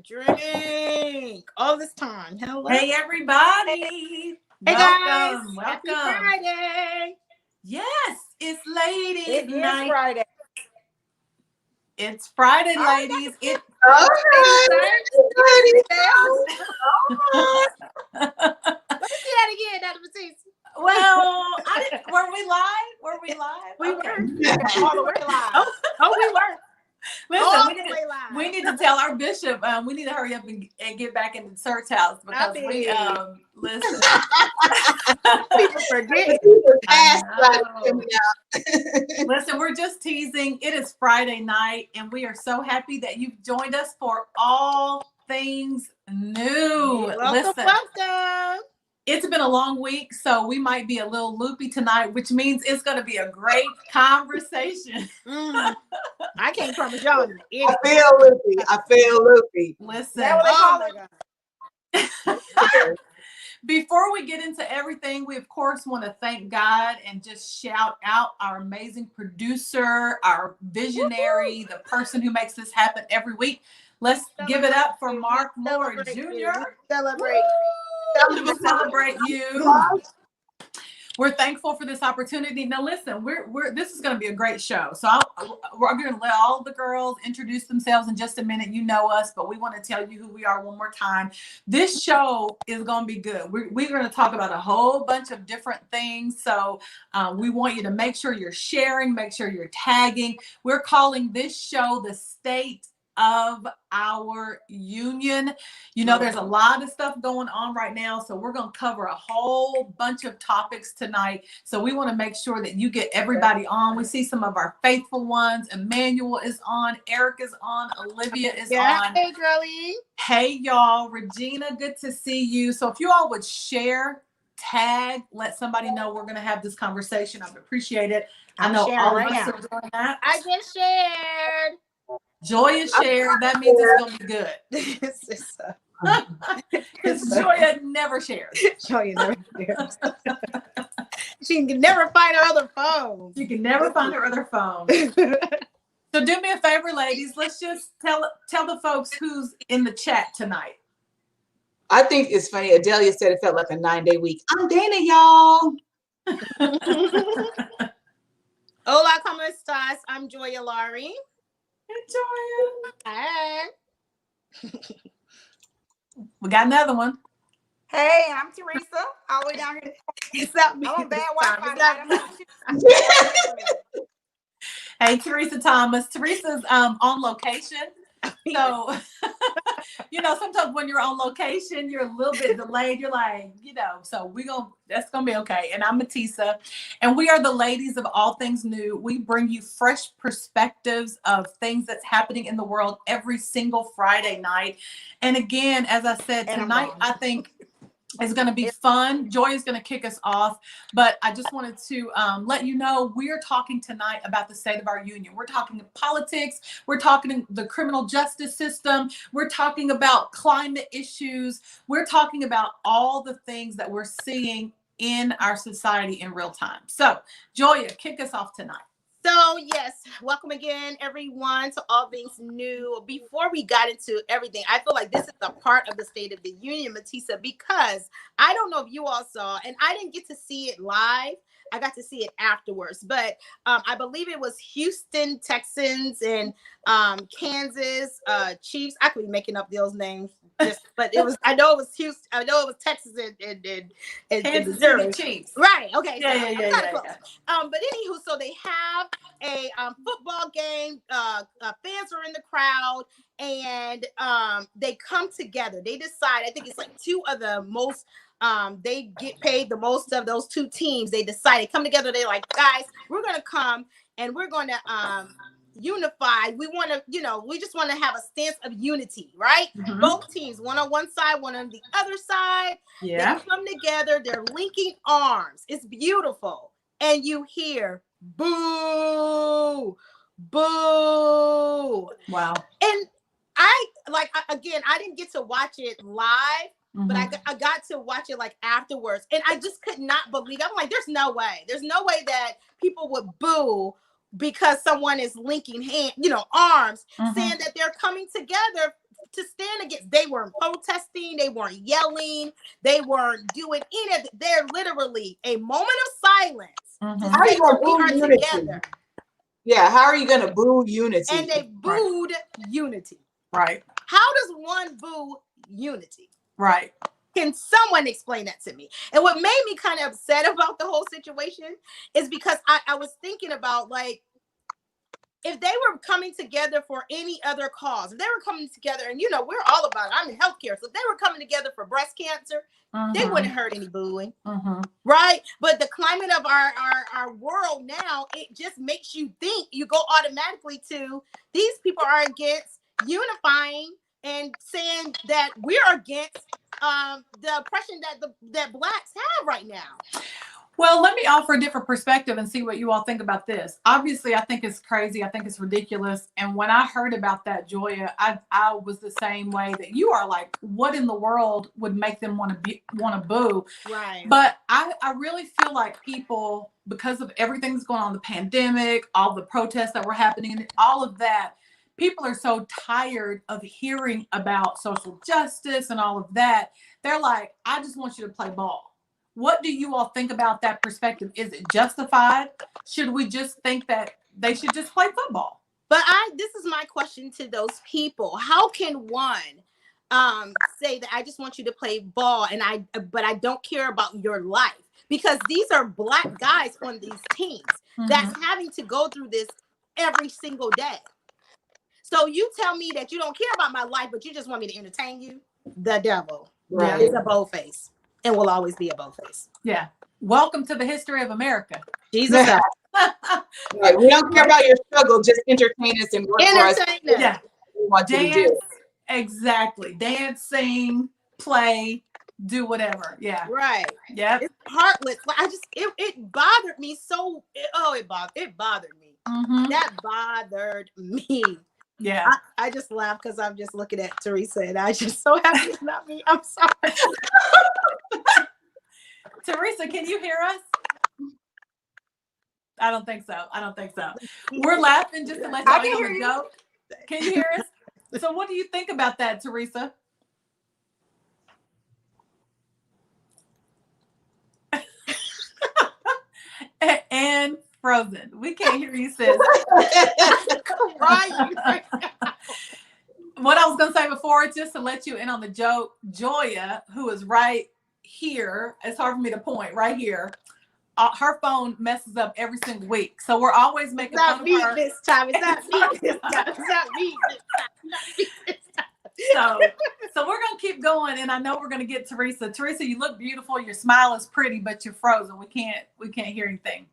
Drink all this time. Hello. Hey everybody. Hey guys. Welcome. Happy Welcome. Friday. Yes, it's ladies It is night. Friday. It's Friday, Oh, ladies. It Let's see that again, Dr. Batiste. well, were we live? We Okay. were all the way live. Oh, we were. Listen, All we the need, way to, live. we need to tell our bishop, we need to hurry up and get back in the church house because listen. People forget. Listen, we're just teasing. It is Friday night, and we are so happy that you've joined us for all things new. Welcome. It's been a long week, so we might be a little loopy tonight, which means it's going to be a great conversation. I can't promise y'all. I feel loopy. Listen. Oh my God. Before we get into everything, we of course want to thank God and just shout out our amazing producer, our visionary, the person who makes this happen every week. Let's give it up for Mark Moore Jr. Celebrate you. We're thankful for this opportunity. Now, listen, this is going to be a great show. So we're going to let all the girls introduce themselves in just a minute. You know us, but we want to tell you who we are one more time. This show is going to be good. We're going to talk about a whole bunch of different things. So we want you to make sure you're sharing, make sure you're tagging. We're calling this show The State of Our Union. You know, there's a lot of stuff going on right now, so we're going to cover a whole bunch of topics tonight. So we want to make sure that you get everybody on. We see some of our faithful ones. Emmanuel is on, Eric is on, Olivia is on. Hey, girlie. Hey, y'all. Regina, good to see you. So if you all would share, tag, let somebody know we're going to have this conversation. I would appreciate it. I know all of us are doing that. I just shared. Joy is shared. That means it's going to be good. Because Joya never shares. Joya never shares. She can never find her other phone. She can never find her other phone. So do me a favor, ladies. Let's just tell the folks who's in the chat tonight. I think it's funny. Adelia said it felt like a 9-day week. I'm Dana, y'all. Hola, ¿cómo estás? I'm Joya Laurie. Hey, Joya. Hey. We got another one. Hey, I'm Teresa. All the way down here. I'm on bad Wi-Fi. Hey, Teresa Thomas. Teresa's on location. So, you know, sometimes when you're on location, you're a little bit delayed. You're like, you know, so that's going to be okay. And I'm Matisa, and we are the ladies of all things new. We bring you fresh perspectives of things that's happening in the world every single Friday night. And again, as I said, tonight, I think it's going to be fun. Joy is going to kick us off, but I just wanted to let you know we're talking tonight about the state of our union. We're talking politics. We're talking the criminal justice system. We're talking about climate issues. We're talking about all the things that we're seeing in our society in real time. So, Joya, kick us off tonight. So, yes, welcome again, everyone, to All Things New. Before we got into everything, I feel like this is a part of the State of the Union, Matisa, because I don't know if you all saw, and I didn't get to see it live. I got to see it afterwards, but I believe it was Houston Texans and Kansas Chiefs. I could be making up those names, but it was. I know it was Houston. I know it was Texas and Missouri Chiefs. Right. Okay. Yeah. But anywho, so they have a football game. Fans are in the crowd, and they come together. They decide. I think it's like two of the most. They get paid the most of those two teams. They decided come together. They're like, guys, we're gonna come and we're gonna unify. We want to, we just want to have a stance of unity, right? Mm-hmm. Both teams, one on one side, one on the other side. Yeah. They come together. They're linking arms. It's beautiful, and you hear boo, boo. Wow. And I didn't get to watch it live. Mm-hmm. But I got to watch it like afterwards, and I just could not believe it. I'm like, there's no way that people would boo because someone is linking arms, mm-hmm. saying that they're coming together to stand against. They weren't protesting, they weren't yelling, they weren't doing any of it. They're literally a moment of silence to How are say you gonna that we boo are unity? together. Yeah, how are you gonna boo unity? And they booed unity. Right. How does one boo unity? Right. Can someone explain that to me? And what made me kind of upset about the whole situation is because I was thinking about, like, if they were coming together for any other cause, if they were coming together, and you know, we're all about it. I'm in healthcare. So if they were coming together for breast cancer, they wouldn't have heard any booing. Right? But the climate of our world now, it just makes you think, you go automatically to, these people are against unifying and saying that we're against the oppression that blacks have right now. Well, let me offer a different perspective and see what you all think about this. Obviously, I think it's crazy. I think it's ridiculous. And when I heard about that, Joya, I was the same way that you are. Like, what in the world would make them want to boo? Right. But I really feel like people, because of everything that's going on, the pandemic, all the protests that were happening, and all of that, people are so tired of hearing about social justice and all of that. They're like, I just want you to play ball. What do you all think about that perspective? Is it justified? Should we just think that they should just play football? But this is my question to those people. How can one say that I just want you to play ball but I don't care about your life? Because these are black guys on these teams that's having to go through this every single day. So you tell me that you don't care about my life, but you just want me to entertain you? The devil is a boldface and will always be a boldface. Yeah. Welcome to the history of America. Jesus. Right. We don't care about your struggle. Just entertain us and work for us. Yeah. We want you to do. Exactly. Dance, sing, play, do whatever. Yeah. Right. Yeah. It's heartless. Like, it bothered me so. It bothered me. That bothered me. Yeah. I just laugh because I'm just looking at Teresa and I just so happy it's not me. I'm sorry. Teresa, can you hear us? I don't think so. We're laughing just to let y'all know the joke. Can you hear us? So what do you think about that, Teresa? And frozen. We can't hear you, sis. What I was going to say before, just to let you in on the joke, Joya, who is right here, it's hard for me to point, right here, her phone messes up every single week. So we're always making fun of her. This time. It's not me this time. It's not me this time. So we're going to keep going, and I know we're going to get Teresa. Teresa, you look beautiful. Your smile is pretty, but you're frozen. We can't hear anything.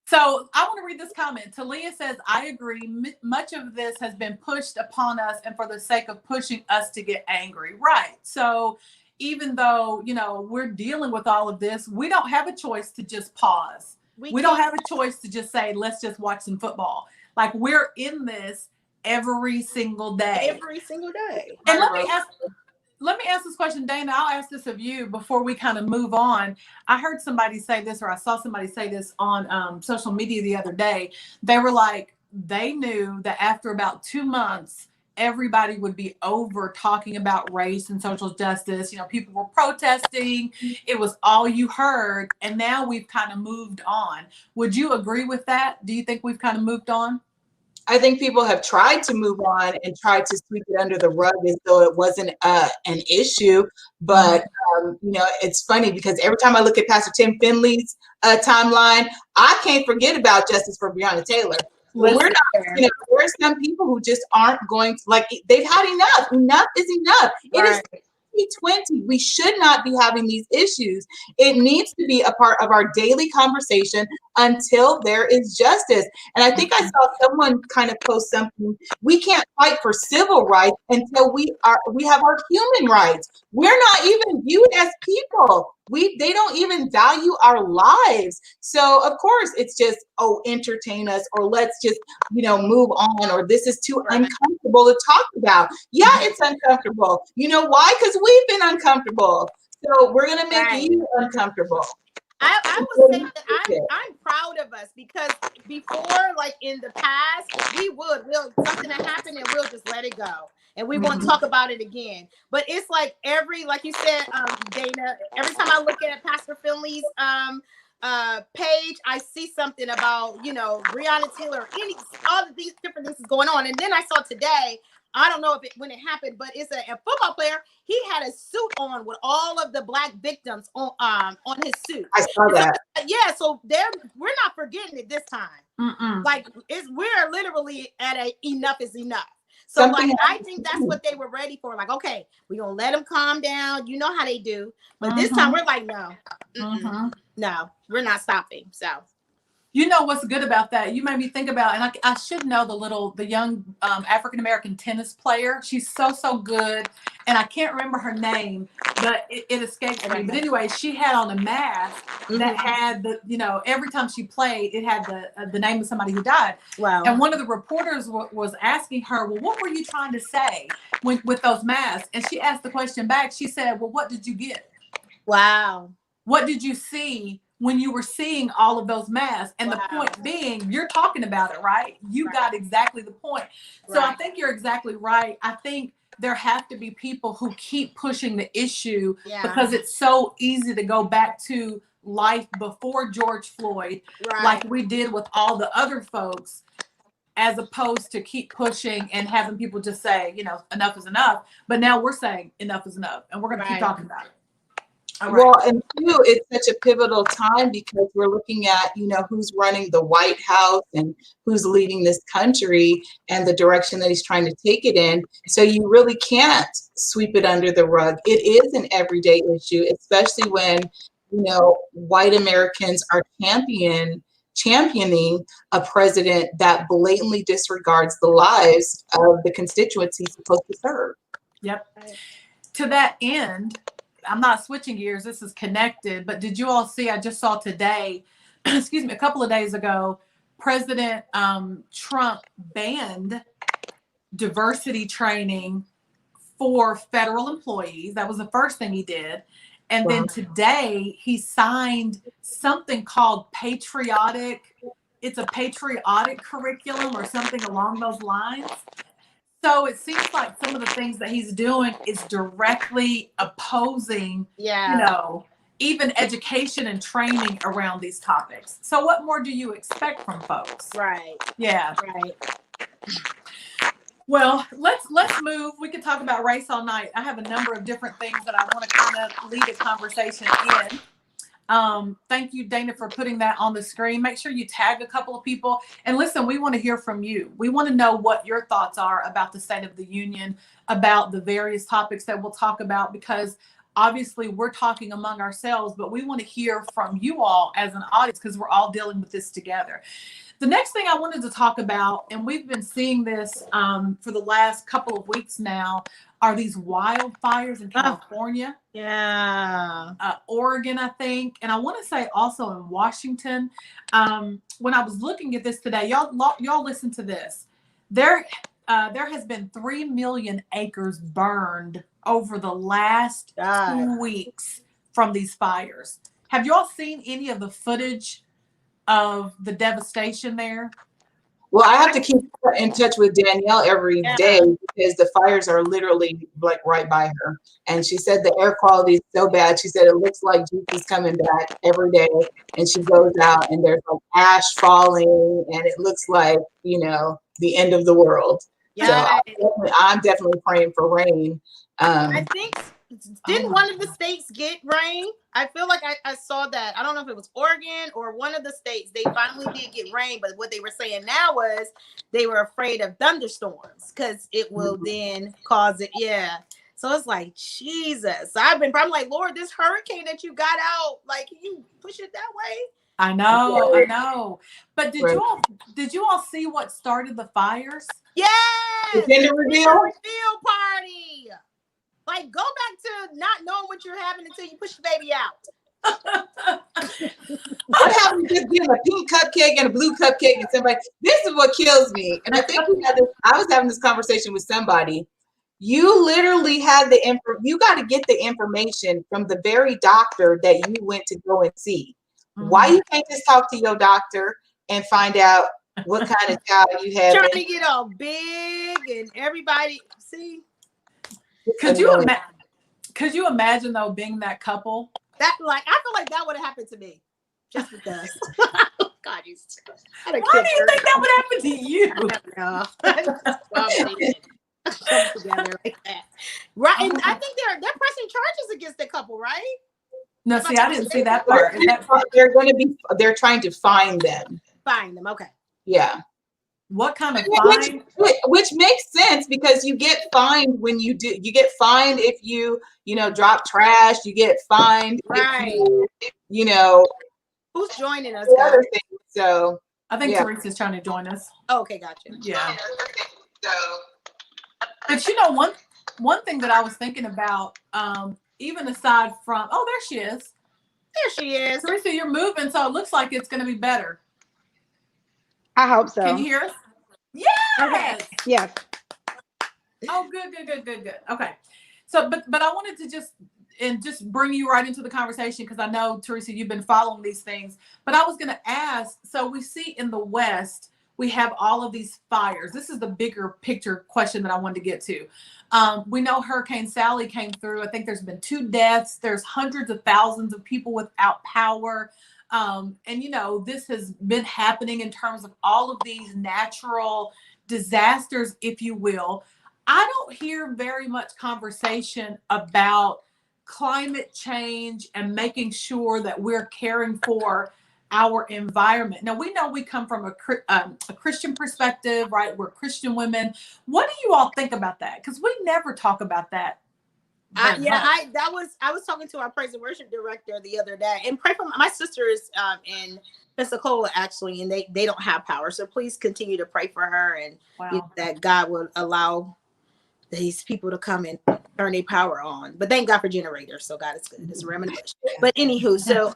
So I want to read this comment. Talia says, I agree. Much of this has been pushed upon us and for the sake of pushing us to get angry. Right. So even though, you know, we're dealing with all of this, we don't have a choice to just pause. We don't have a choice to just say, let's just watch some football. Like, we're in this every single day. Every single day. And let me ask this question, Dana. I'll ask this of you before we kind of move on. I heard somebody say this, or I saw somebody say this on social media the other day. They were like, they knew that after about 2 months, everybody would be over talking about race and social justice. You know, people were protesting. It was all you heard. And now we've kind of moved on. Would you agree with that? Do you think we've kind of moved on? I think people have tried to move on and tried to sweep it under the rug as though it wasn't an issue. But, you know, it's funny because every time I look at Pastor Tim Finley's timeline, I can't forget about justice for Breonna Taylor. We're not, you know, there are some people who just aren't going to, like, they've had enough. Enough is enough. It is 2020. We should not be having these issues. It needs to be a part of our daily conversation until there is justice. And I think I saw someone kind of post something. We can't fight for civil rights until we have our human rights. We're not even viewed as people. They don't even value our lives. So of course it's just, oh, entertain us, or let's just, you know, move on, or this is too uncomfortable to talk about. Yeah, it's uncomfortable. You know why? Because we've been uncomfortable. So we're gonna make you uncomfortable. I would say that I'm proud of us, because before, like in the past, we'll something that happened and we'll just let it go. and we won't talk about it again. But it's like like you said, Dana, every time I look at Pastor Finley's page, I see something about, Breonna Taylor, all of these different things is going on. And then I saw today, I don't know when it happened, but it's a football player. He had a suit on with all of the Black victims on his suit. I saw that. Yeah, so we're not forgetting it this time. Mm-mm. Like we're literally at a enough is enough. So I think that's what they were ready for. Like, okay, we're gonna let them calm down. You know how they do, but this time we're like, no, no, we're not stopping. So. You know what's good about that? You made me think about, and I should know the young African-American tennis player. She's so good. And I can't remember her name, but it escaped me. But anyway, she had on a mask that had every time she played, it had the name of somebody who died. Wow. And one of the reporters was asking her, well, what were you trying to say with those masks? And she asked the question back. She said, well, what did you get? Wow. What did you see when you were seeing all of those masks? And the point being, you're talking about it, right? You got exactly the point. So I think you're exactly right. I think there have to be people who keep pushing the issue because it's so easy to go back to life before George Floyd, like we did with all the other folks, as opposed to keep pushing and having people just say, enough is enough. But now we're saying enough is enough, and we're going to keep talking about it. Well, and two, it's such a pivotal time because we're looking at, who's running the White House and who's leading this country and the direction that he's trying to take it in. So you really can't sweep it under the rug. It is an everyday issue, especially when, white Americans are championing a president that blatantly disregards the lives of the constituents he's supposed to serve. Yep. To that end, I'm not switching gears, this is connected, but did you all see, I just saw today, excuse me, a couple of days ago, President Trump banned diversity training for federal employees. That was the first thing he did. And then today he signed something called it's a patriotic curriculum or something along those lines. So it seems like some of the things that he's doing is directly opposing, even education and training around these topics. So what more do you expect from folks? Right. Yeah. Right. Well, let's move. We could talk about race all night. I have a number of different things that I want to kind of lead a conversation in. Thank you, Dana, for putting that on the screen. Make sure you tag a couple of people. And listen, we want to hear from you. We want to know what your thoughts are about the State of the Union, about the various topics that we'll talk about, because obviously we're talking among ourselves, but we want to hear from you all as an audience because we're all dealing with this together. The next thing I wanted to talk about, and we've been seeing this for the last couple of weeks now, are these wildfires in California. Oregon, I think. And I want to say also in Washington. When I was looking at this today, y'all listen to this. There has been 3 million acres burned over the last 2 weeks from these fires. Have y'all seen any of the footage of the devastation there? Well, I have to keep in touch with Danielle every day because the fires are literally like right by her. And she said the air quality is so bad. She said it looks like Jesus coming back every day. And she goes out and there's like ash falling and it looks like, the end of the world. Yeah. So I'm definitely praying for rain. I think, didn't one of the states get rain? I feel like I saw that. I don't know if it was Oregon or one of the states. They finally did get rain, but what they were saying now was they were afraid of thunderstorms because it will then cause it. Yeah. So it's like, Jesus. I'm like, Lord, this hurricane that you got out, like, can you push it that way? I know. But did you all see what started the fires? Yes. The gender reveal party. Like, go back to not knowing what you're having until you push the baby out. What happened to just getting a pink cupcake and a blue cupcake and somebody? This is what kills me. And I think I was having this conversation with somebody. You literally had you got to get the information from the very doctor that you went to go and see. Why you can't just talk to your doctor and find out what kind of child you have. Trying to get all big and everybody see. Could you imagine though being that couple? That like I feel like that would have happened to me. Just because. God, why do you think that would happen to you? I don't know. Together like that. Right. And I think they're pressing charges against the couple, right? No, see, I didn't see that part. They're trying to find them. Find them, okay. Yeah. What kind of fine? Which makes sense because you get fined when you get fined if you drop trash, you get fined right. if you know. Who's joining us? So I think Teresa's trying to join us. Oh, okay, gotcha. Yeah. But one thing that I was thinking about, even aside from, oh, there she is. There she is. Teresa, you're moving, so it looks like it's going to be better. I hope so. Can you hear us? Yes. Okay. Yes. Oh, good. Okay. So, but I wanted to just bring you right into the conversation because I know, Teresa, you've been following these things. But I was going to ask, so we see in the West, we have all of these fires. This is the bigger picture question that I wanted to get to. We know Hurricane Sally came through. I think there's been 2 deaths. There's hundreds of thousands of people without power. And, this has been happening in terms of all of these natural disasters, if you will. I don't hear very much conversation about climate change and making sure that we're caring for our environment. Now, we know we come from a Christian perspective, right? We're Christian women. What do you all think about that? Because we never talk about that. I was talking to our praise and worship director the other day, and pray for my sister is in Pensacola actually, and they don't have power. So please continue to pray for her and that God will allow these people to come and turn their power on. But thank God for generators. So God is good. It's a remedy. But anywho, so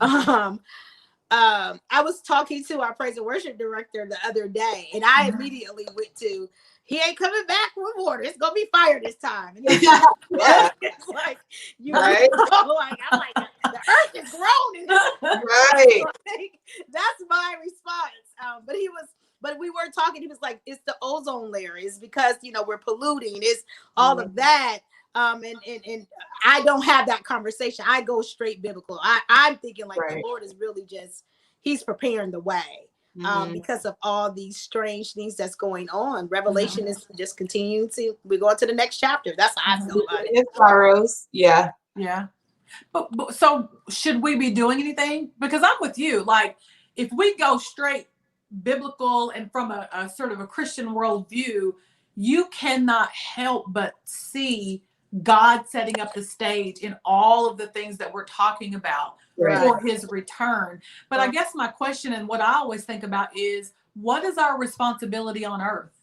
I was talking to our praise and worship director the other day, and I immediately went to, he ain't coming back with water. It's gonna be fire this time. And it's like right? I'm like, the earth is groaning. Right. That's my response. But we were talking. He was like, it's the ozone layer. It's because we're polluting. It's all of that. And I don't have that conversation. I go straight biblical. I'm thinking like the Lord is really he's preparing the way because of all these strange things that's going on. Revelation is just continuing we go on to the next chapter. That's how I feel about it. It's sorrows. Yeah. Yeah. But so should we be doing anything? Because I'm with you. Like if we go straight biblical and from a sort of a Christian worldview, you cannot help but see God setting up the stage in all of the things that we're talking about for his return. But I guess my question and what I always think about is, what is our responsibility on earth?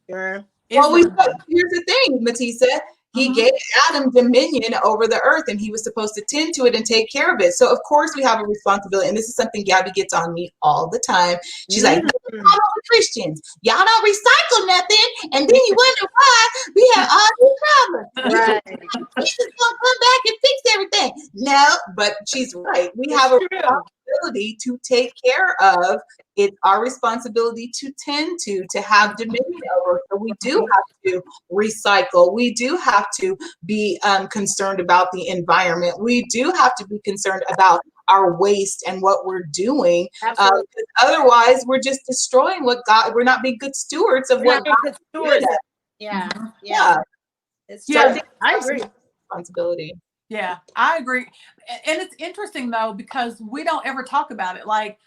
Well, here's the thing, Matisa. He gave Adam dominion over the earth, and he was supposed to tend to it and take care of it. So, of course, we have a responsibility. And this is something Gabby gets on me all the time. She's like, Christians, y'all don't recycle nothing, and then you wonder why we have all these problems. Right. Jesus gonna come back and fix everything. No, but she's right. We have a responsibility to take care of. It's our responsibility to tend to have dominion over. So we do have to recycle. We do have to be concerned about the environment. We do have to be concerned about our waste and what we're doing. Otherwise, we're just destroying what God. We're not being good stewards of what God stewards. Yeah. It's I agree. Responsibility. Yeah, I agree. And it's interesting though, because we don't ever talk about it. Like,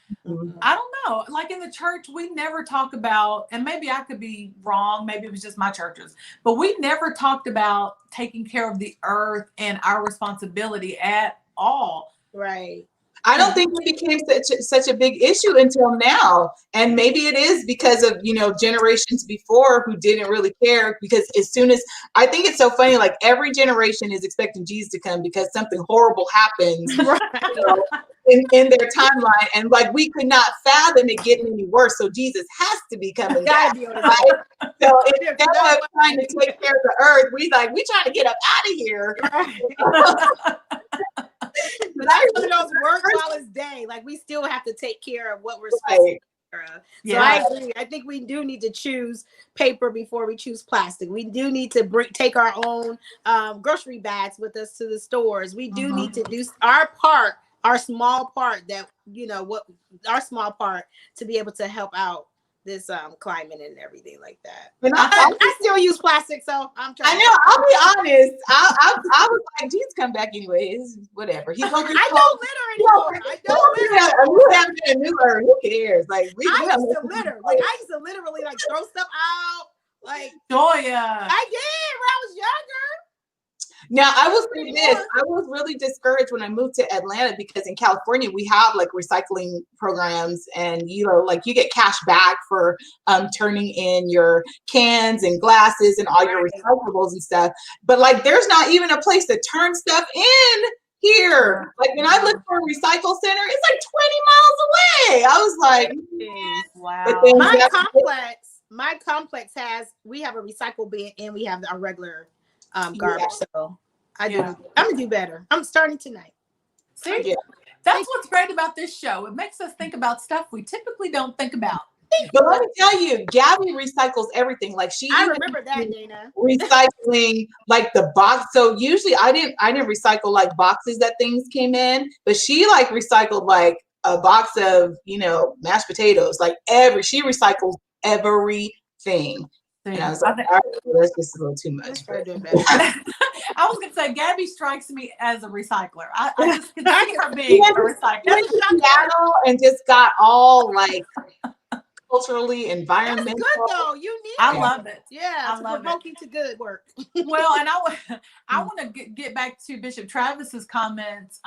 I don't know, like in the church, we never talk about, and maybe I could be wrong, maybe it was just my churches, but we never talked about taking care of the earth and our responsibility at all. Right. I don't think it became such a big issue until now. And maybe it is because of, generations before who didn't really care, because as soon as, I think it's so funny, like every generation is expecting Jesus to come because something horrible happens in their timeline. And like, we could not fathom it getting any worse. So Jesus has to be coming back. Right? So instead of trying to take care of the earth, we trying to get up out of here. But that's one of those work while it's day. Like we still have to take care of what we're supposed to do. So I agree. I think we do need to choose paper before we choose plastic. We do need to take our own grocery bags with us to the stores. We do need to do our part, our small part that, our small part to be able to help out this climate and everything like that. And I still use plastic, so I'm trying. I know. I'll be honest. I was like, "Jesus, come back anyways. Whatever." He's going. I don't litter anymore. I don't litter. You have a new earth. Who cares? Like I used to litter. Like I used to literally like throw stuff out. Like Joya. I did when I was younger. Now, I will say this. I was really discouraged when I moved to Atlanta because in California, we have like recycling programs and, like you get cash back for turning in your cans and glasses and all your recyclables and stuff. But like, there's not even a place to turn stuff in here. Like when I look for a recycle center, it's like 20 miles away. I was like, wow. My complex we have a recycle bin and we have our regular garbage. So I'm gonna do better. I'm starting tonight. See, that's what's great about this show. It makes us think about stuff we typically don't think about. But let me tell you, Gabby recycles everything. Like I remember that, Dana. Recycling like the box. So usually I didn't recycle like boxes that things came in, but she like recycled like a box of, mashed potatoes. Like she recycles everything. And I was like, all right, that's just a little too much. I was gonna say Gabby strikes me as a recycler. I just can see her being a recycler. And just got all like culturally environmental. That's good though. You need. I love it. Yeah, I love provoking to good work. Well, and I want to get back to Bishop Travis's comments.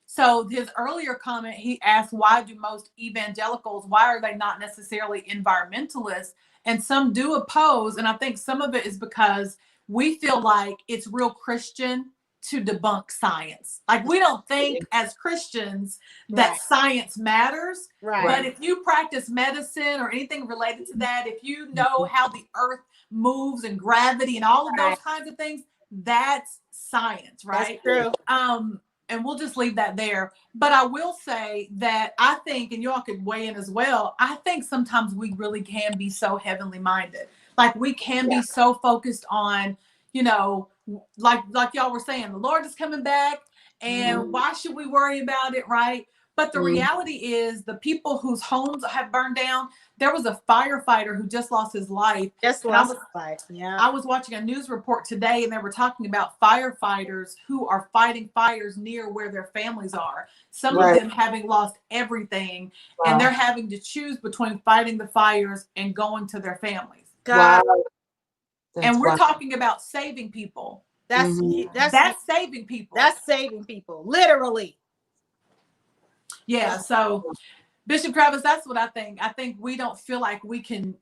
So his earlier comment, he asked, why do most evangelicals, why are they not necessarily environmentalists? And some do oppose. And I think some of it is because we feel like it's real Christian to debunk science. Like we don't think as Christians that science matters. Right. But if you practice medicine or anything related to that, if you know how the earth moves and gravity and all of those kinds of things, that's science, right? That's true. And we'll just leave that there. But I will say that I think, and y'all could weigh in as well, I think sometimes we really can be so heavenly minded. Like we can be so focused on, like y'all were saying, the Lord is coming back and why should we worry about it, right? But the reality is the people whose homes have burned down, there was a firefighter who just lost his life. I was watching a news report today and they were talking about firefighters who are fighting fires near where their families are. Some of them having lost everything and they're having to choose between fighting the fires and going to their families. Wow. And we're talking about saving people. That's saving people. That's saving people, literally. Yeah, so Bishop Travis, that's what I think. I think we don't feel like we can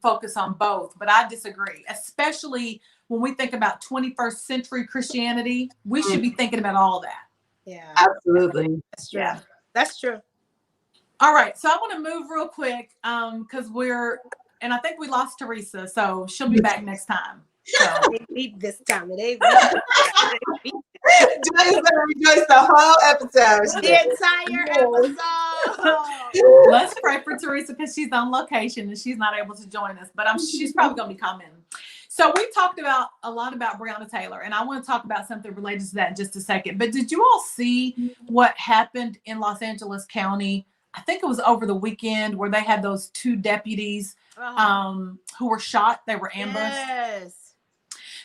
focus on both, but I disagree. Especially when we think about 21st century Christianity, we should be thinking about all that. Yeah, absolutely. That's true. Yeah. That's true. All right, so I want to move real quick because and I think we lost Teresa, so she'll be back next time. So this time. Joy's gonna rejoice the whole episode. The entire episode. Let's pray for Teresa because she's on location and she's not able to join us, but she's probably gonna be commenting. So we talked a lot about Breonna Taylor, and I want to talk about something related to that in just a second. But did you all see what happened in Los Angeles County? I think it was over the weekend where they had those 2 deputies who were shot. They were ambushed. Yes.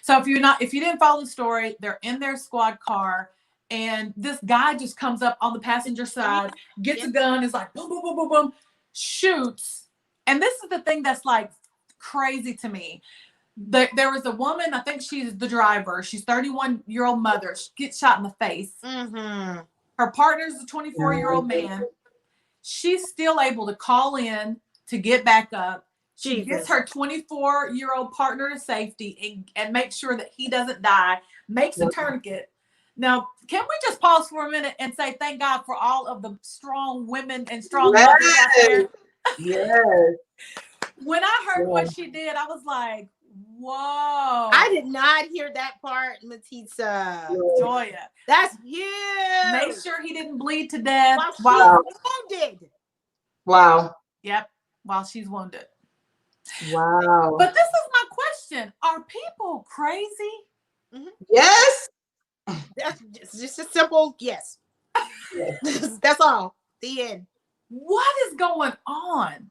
So if you didn't follow the story, they're in their squad car and this guy just comes up on the passenger side, gets a gun, is like boom, boom, boom, boom, boom, shoots. And this is the thing that's like crazy to me. There was a woman, I think she's the driver. She's 31-year-old mother. She gets shot in the face. Mm-hmm. Her partner's a 24-year-old man. She's still able to call in to get back up. She gets her 24-year-old partner to safety and makes sure that he doesn't die, makes a tourniquet. Now, can we just pause for a minute and say thank God for all of the strong women and strong mothers out there? Yes. When I heard what she did, I was like, whoa. I did not hear that part, Matisa. Joya. That's huge. Make sure he didn't bleed to death. While wounded. Wow. Yep. While she's wounded. Wow. But this is my question. Are people crazy? Yes. That's just a simple yes. That's all. The end. What is going on?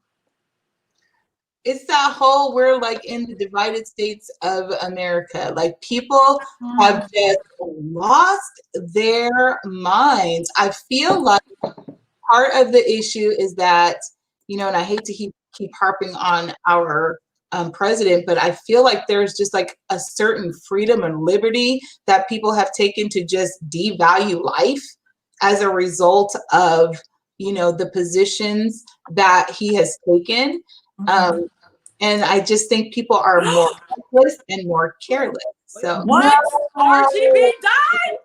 It's that whole, we're like in the divided states of America. Like people have just lost their minds. I feel like part of the issue is that, and I hate to keep harping on our president, but I feel like there's just like a certain freedom and liberty that people have taken to just devalue life as a result of, the positions that he has taken. And I just think people are more reckless and more careless. So what? RGB died?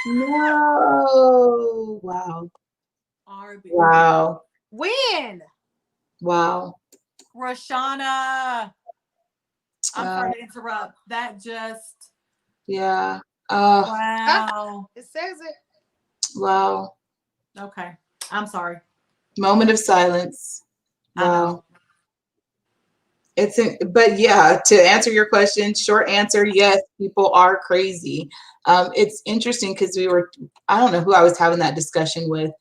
No. Wow. RB. Wow. When? Wow. Rashana. I'm sorry to interrupt. That just. Yeah. Wow. It says it. Wow. Okay. I'm sorry. Moment of silence. I know. Wow. But yeah, to answer your question, short answer, yes, people are crazy. It's interesting because I don't know who I was having that discussion with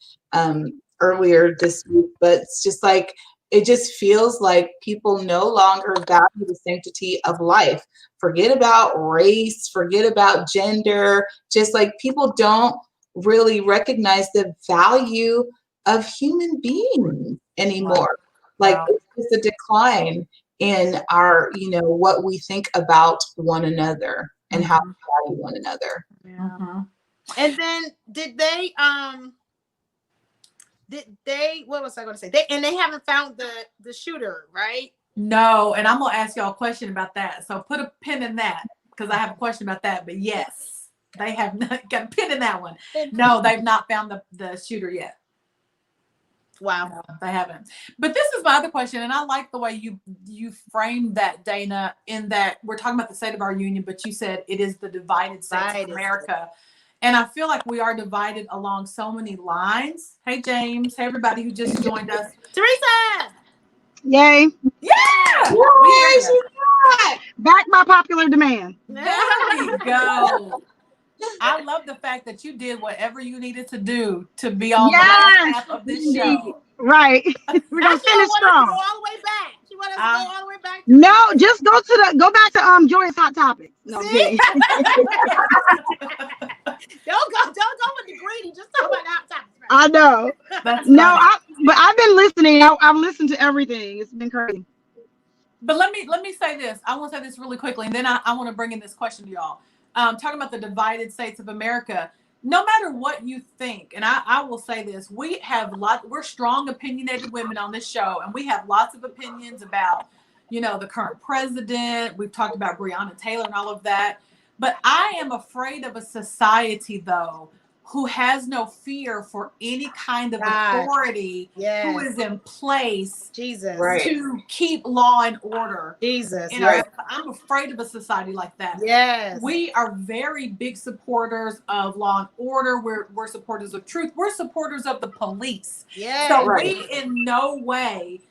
earlier this week, but it's just like, it just feels like people no longer value the sanctity of life. Forget about race, forget about gender, just like people don't really recognize the value of human beings anymore. Like it's a decline in our, what we think about one another and how we value one another. Yeah. And then what was I going to say? They haven't found the shooter, right? No, and I'm going to ask y'all a question about that. So put a pin in that because I have a question about that. But yes, they have not got a pin in that one. No, they've not found the shooter yet. Wow. No, they haven't. But this is my other question, and I like the way you framed that, Dana, in that we're talking about the state of our union, but you said it is the divided states of America. And I feel like we are divided along so many lines. Hey, James. Hey, everybody who just joined us. Teresa! Yay. Yeah! Yay, Back by popular demand. There we go. I love the fact that you did whatever you needed to do to be on the last half of this show. Right. We're gonna finish strong. Go all the way back. She want us to go all the way back. No, just go back to Joyous Hot Topics. No, I'm kidding. Don't go with the greedy. Just talk about the hot topics. Right? I know. That's no, but I've been listening. I've listened to everything. It's been crazy. But let me say this. I want to say this really quickly, and then I want to bring in this question to y'all. Talking about the divided states of America. No matter what you think, and I will say this, we're strong opinionated women on this show, and we have lots of opinions about, the current president. We've talked about Breonna Taylor and all of that. But I am afraid of a society, though, who has no fear for any kind of authority who is in place to keep law and order. I'm afraid of a society like that. Yes. We are very big supporters of law and order. We're supporters of truth. We're supporters of the police. Yes. So we in no way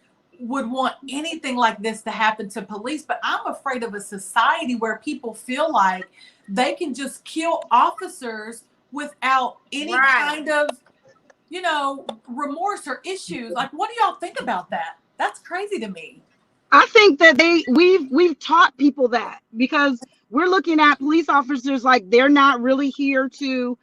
would want anything like this to happen to police, but I'm afraid of a society where people feel like they can just kill officers without any kind of, remorse or issues. Like, what do y'all think about that? That's crazy to me. I think that we've taught people that, because we're looking at police officers like they're not really here to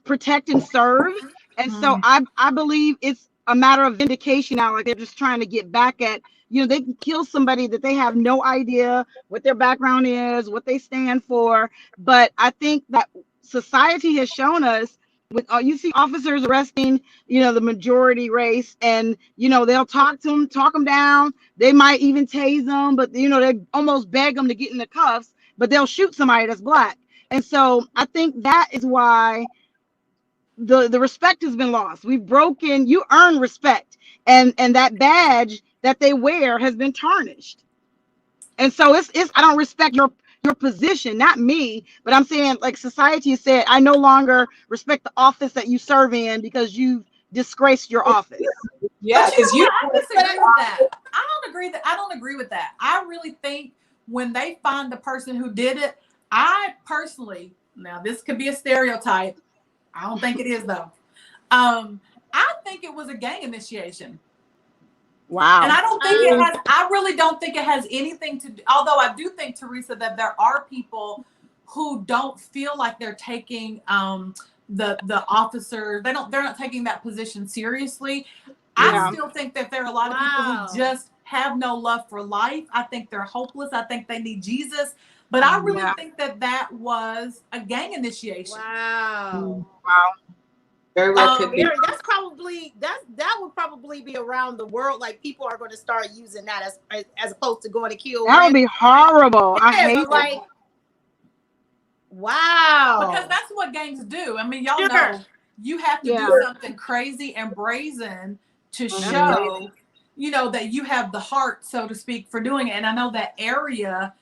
protect and serve. And so I believe it's a matter of vindication now. Like they're just trying to get back at, they can kill somebody that they have no idea what their background is, what they stand for. But I think that society has shown us, with you see officers arresting, the majority race, and they'll talk them down. They might even tase them, but they almost beg them to get in the cuffs, but they'll shoot somebody that's black. And so I think that is why the respect has been lost. We've broken, you earn respect, and that badge that they wear has been tarnished. And so it's I don't respect your position, not me, but I'm saying, like, society said, I no longer respect the office that you serve in because you've disgraced your office. Yeah, But you because know what? I disagree with that. I don't agree with that. I really think when they find the person who did it, I personally, now this could be a stereotype. I don't think it is though. I think it was a gang initiation. Wow. And I don't think it has, I really don't think it has anything to do, although I do think, Teresa, that there are people who don't feel like they're taking the officer, they're not taking that position seriously. Yeah. I still think that there are a lot of people who just have no love for life. I think they're hopeless. I think they need Jesus. But I really think that was a gang initiation. Wow. Wow. very well could be. That's probably that would probably be around the world. Like people are going to start using that as opposed to going to kill. That would be horrible. I hate it. Like, wow. Because that's what gangs do. I mean, y'all know you have to do something crazy and brazen to show, you know, that you have the heart, so to speak, for doing it. And I know that area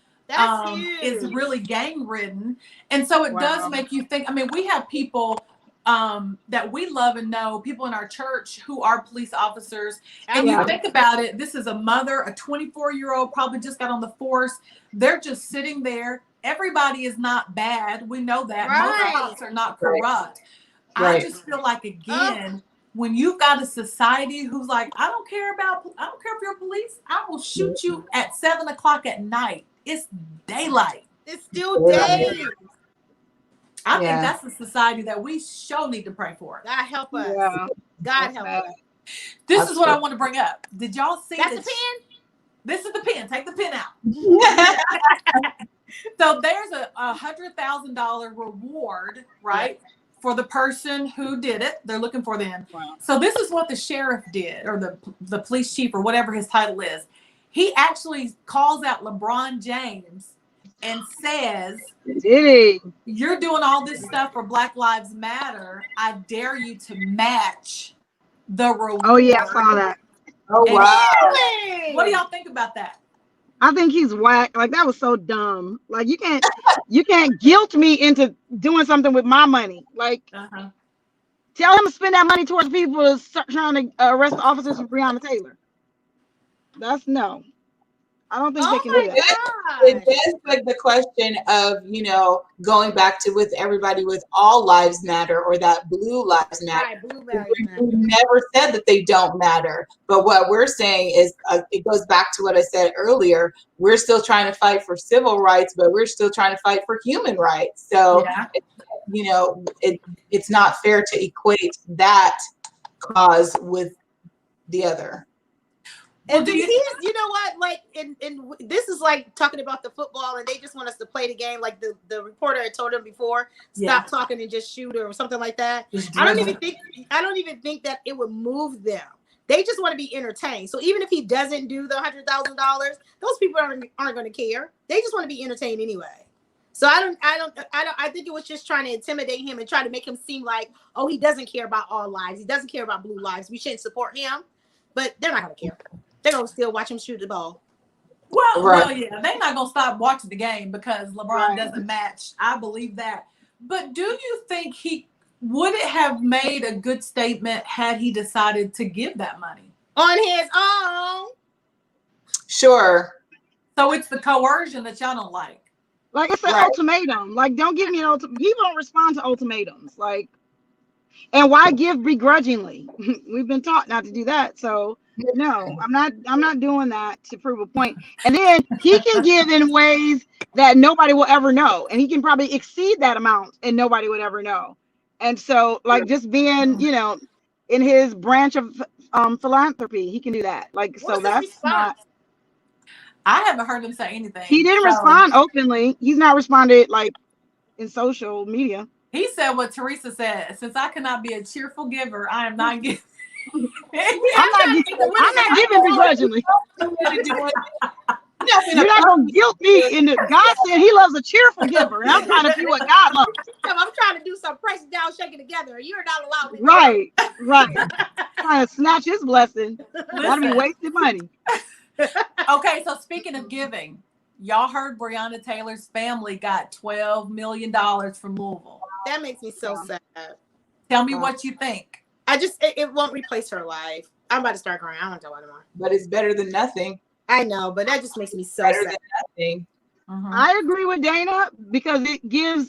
is really gang ridden. And so it does make you think. I mean, we have people that we love and know, people in our church who are police officers. And you think about it, this is a mother, a 24-year-old, probably just got on the force. They're just sitting there. Everybody is not bad. We know that. Most cops are not corrupt. I just feel like, again, when you've got a society who's like, I don't care if you're police, I will shoot you at 7 o'clock at night. It's daylight. It's still day. I think that's the society that we sure need to pray for. God help us. Yeah. God help us. This is what I want to bring up. Did y'all see That's this? the pen? This is the pen. Take the pen out. So there's a $100,000 reward, right, for the person who did it. They're looking for them. Wow. So this is what the sheriff did, or the police chief, or whatever his title is. He actually calls out LeBron James and says, "You're doing all this stuff for Black Lives Matter. I dare you to match the reward." Oh yeah, I saw that. Oh wow. What do y'all think about that? I think he's whack. Like that was so dumb. Like you can't guilt me into doing something with my money. Like tell him to spend that money towards people trying to arrest the officers for Breonna Taylor. That's no. I don't think they can do that. It does beg the question of, you know, going back to with everybody with all lives matter, or that blue lives matter. Right, blue lives matter. We never said that they don't matter. But what we're saying is, it goes back to what I said earlier. We're still trying to fight for civil rights, but we're still trying to fight for human rights. So, you know, it's not fair to equate that cause with the other. And you know what? Like, and this is like talking about the football, and they just want us to play the game. Like the reporter had told them before, stop talking and just shoot, or something like that. I don't even think that it would move them. They just want to be entertained. So even if he doesn't do the $100,000, those people aren't going to care. They just want to be entertained anyway. So I think it was just trying to intimidate him and try to make him seem like, oh, he doesn't care about all lives. He doesn't care about blue lives. We shouldn't support him. But they're not going to care. They're going to still watch him shoot the ball. Well, yeah, they're not going to stop watching the game because LeBron doesn't match. I believe that. But do you think would it have made a good statement had he decided to give that money? On his own? Sure. So it's the coercion that y'all don't like. Like it's an ultimatum. Like, don't give me an ultimatum. People don't respond to ultimatums. Like, and why give begrudgingly? We've been taught not to do that. So no, I'm not doing that to prove a point. And then he can give in ways that nobody will ever know. And he can probably exceed that amount and nobody would ever know. And so, like, just being, you know, in his branch of philanthropy, he can do that. Like, so that's not. I haven't heard him say anything. He didn't respond openly. He's not responded like in social media. He said what Teresa said. Since I cannot be a cheerful giver, I am not giving. I'm not giving begrudgingly. You're not gonna guilt me into. God said He loves a cheerful giver, and I'm trying to be what God loves. I'm trying to do some pressing down, shaking together. You're not allowed to. Right. Trying to snatch His blessing. That'd be wasted money. Okay, so speaking of giving, y'all heard Breonna Taylor's family got $12 million from Louisville. That makes me so sad. Tell me what you think. it won't replace her life. I'm about to start crying. I don't know what anymore. But it's better than nothing. I know, but that just makes me so Better sad. than nothing. I agree with Dana because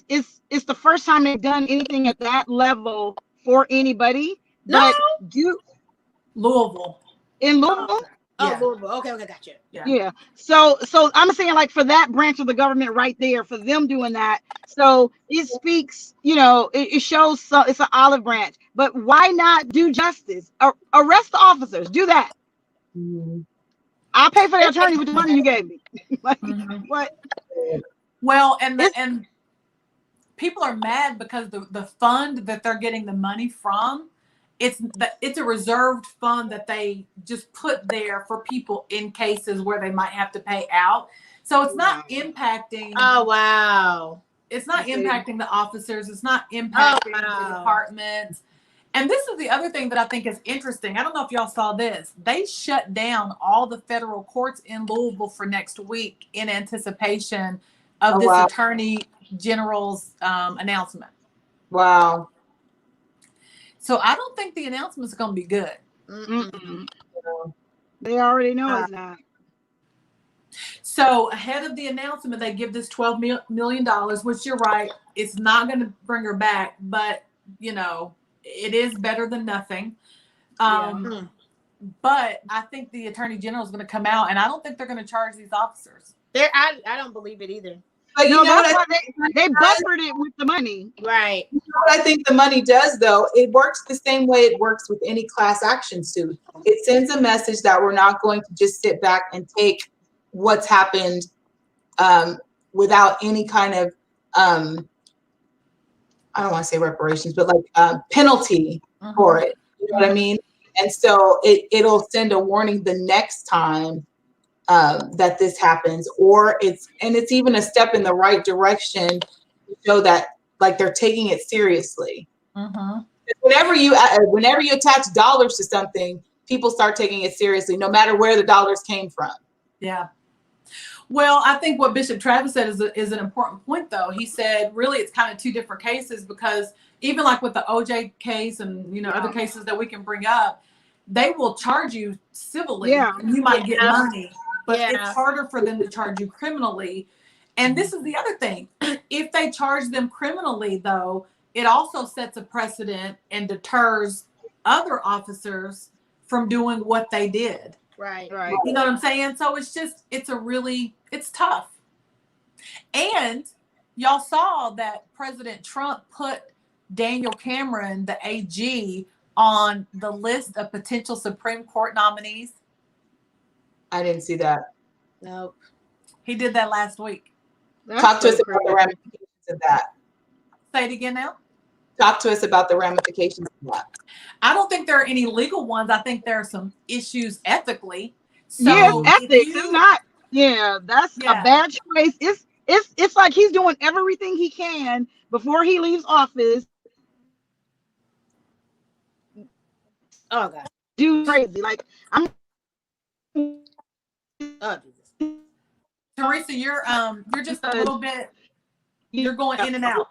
it's the first time they've done anything at that level for anybody. No. But Louisville. in Louisville? Oh, Louisville. Okay, gotcha. Yeah. So I'm saying like for that branch of the government right there, for them doing that, so it speaks, it shows it's an olive branch. But why not do justice? Arrest the officers. Do that. I'll pay for the attorney with the money you gave me. Like, what? Well, and people are mad because the fund that they're getting the money from, it's a reserved fund that they just put there for people in cases where they might have to pay out. So it's not impacting. Oh, wow. It's not impacting the officers. It's not impacting the departments. And this is the other thing that I think is interesting. I don't know if y'all saw this. They shut down all the federal courts in Louisville for next week in anticipation of this attorney general's announcement. Wow. So I don't think the announcement is going to be good. They already know it's not. So ahead of the announcement, they give this $12 million, which you're right. It's not going to bring her back, but, it is better than nothing. But I think the attorney general is going to come out, and I don't think they're going to charge these officers. I don't believe it either. But that's why they buffered it with the money. Right. You know what I think the money does, though? It works the same way it works with any class action suit. It sends a message that we're not going to just sit back and take what's happened without any kind of I don't want to say reparations, but like penalty for it. You know what I mean? And so it'll send a warning the next time that this happens, or it's even a step in the right direction to show that like they're taking it seriously. Whenever you attach dollars to something, people start taking it seriously, no matter where the dollars came from. Yeah. Well, I think what Bishop Travis said is an important point, though. He said, really, it's kind of two different cases, because even like with the OJ case and, other cases that we can bring up, they will charge you civilly. Yeah. You might get money, but it's harder for them to charge you criminally. And this is the other thing. If they charge them criminally, though, it also sets a precedent and deters other officers from doing what they did. Right. You know what I'm saying? So it's tough. And y'all saw that President Trump put Daniel Cameron, the AG, on the list of potential Supreme Court nominees. I didn't see that. Nope. He did that last week. Talk to us about the ramifications of that. Say it again now. Talk to us about the ramifications of that. I don't think there are any legal ones. I think there are some issues ethically. So ethics. It's not. Yeah, that's a bad choice. It's like he's doing everything he can before he leaves office. Oh God. Do crazy. Like I'm. Oh Jesus. Teresa, you're just a little bit. You're going in and out.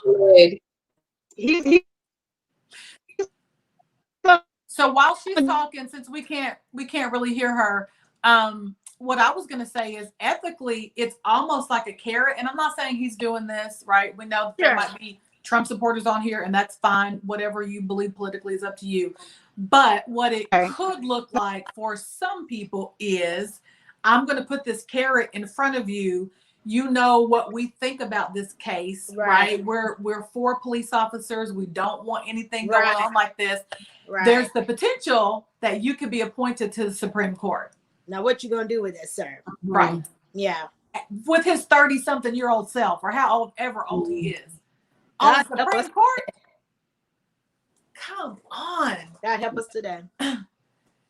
So while she's talking, since we can't really hear her, what I was going to say is ethically, it's almost like a carrot. And I'm not saying he's doing this, right? We know there might be Trump supporters on here, and that's fine. Whatever you believe politically is up to you. But what it could look like for some people is, I'm going to put this carrot in front of you. You know what we think about this case, right? We're for police officers. We don't want anything going on like this. Right. There's the potential that you could be appointed to the Supreme Court. Now, what you gonna do with this, sir? Right. Yeah. With his 30-something-year-old self, or however old he is, on the Supreme Court. Come on. God help us today.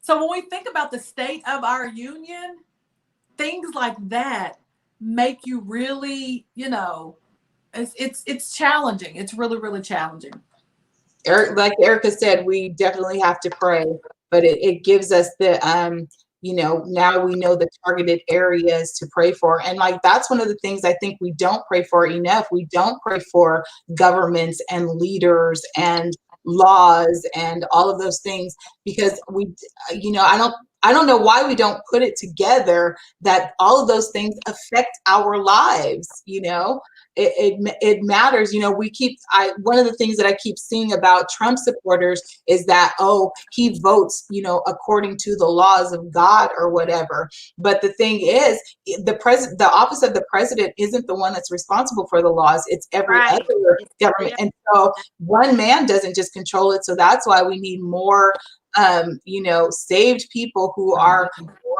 So when we think about the state of our union, things like that make you really, it's challenging. It's really, really challenging. Like Erica said, we definitely have to pray, but it gives us the, now we know the targeted areas to pray for. And like, that's one of the things I think we don't pray for enough. We don't pray for governments and leaders and laws and all of those things, because we, I don't know why we don't put it together that all of those things affect our lives. It matters. One of the things that I keep seeing about Trump supporters is that, oh, he votes, according to the laws of God or whatever. But the thing is, the office of the president isn't the one that's responsible for the laws. It's every other government. And so one man doesn't just control it. So that's why we need more saved people who are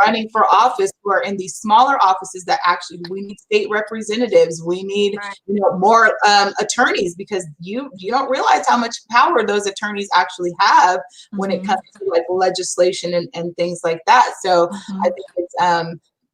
running for office, who are in these smaller offices, that actually, we need state representatives. We need, more attorneys, because you don't realize how much power those attorneys actually have when it comes to like legislation and things like that. So I think it's,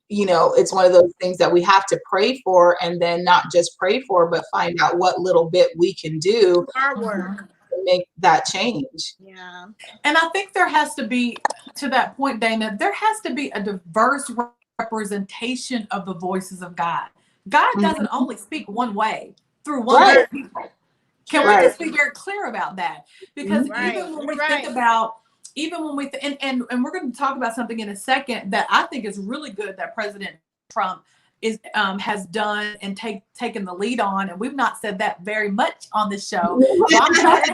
it's one of those things that we have to pray for, and then not just pray for, but find out what little bit we can do. Our work. Make that change. Yeah. And I think there has to be, to that point, Dana, there has to be a diverse representation of the voices of God. God doesn't only speak one way through one way of people. Can we just be very clear about that? Because even when we think about, and we're going to talk about something in a second that I think is really good that President Trump has done and taken the lead on, and we've not said that very much on this show. So I'm happy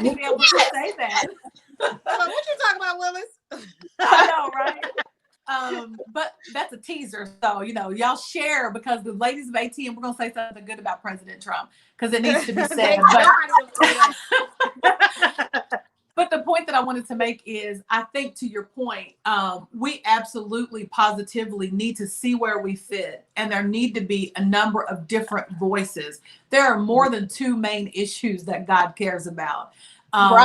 to be able to say that. What you talking about, Willis? I know, right? But that's a teaser, so y'all share, because the ladies of ATN, we're gonna say something good about President Trump, because it needs to be said. But the point that I wanted to make is, I think, to your point, we absolutely positively need to see where we fit, and there need to be a number of different voices. There are more than two main issues that God cares about. And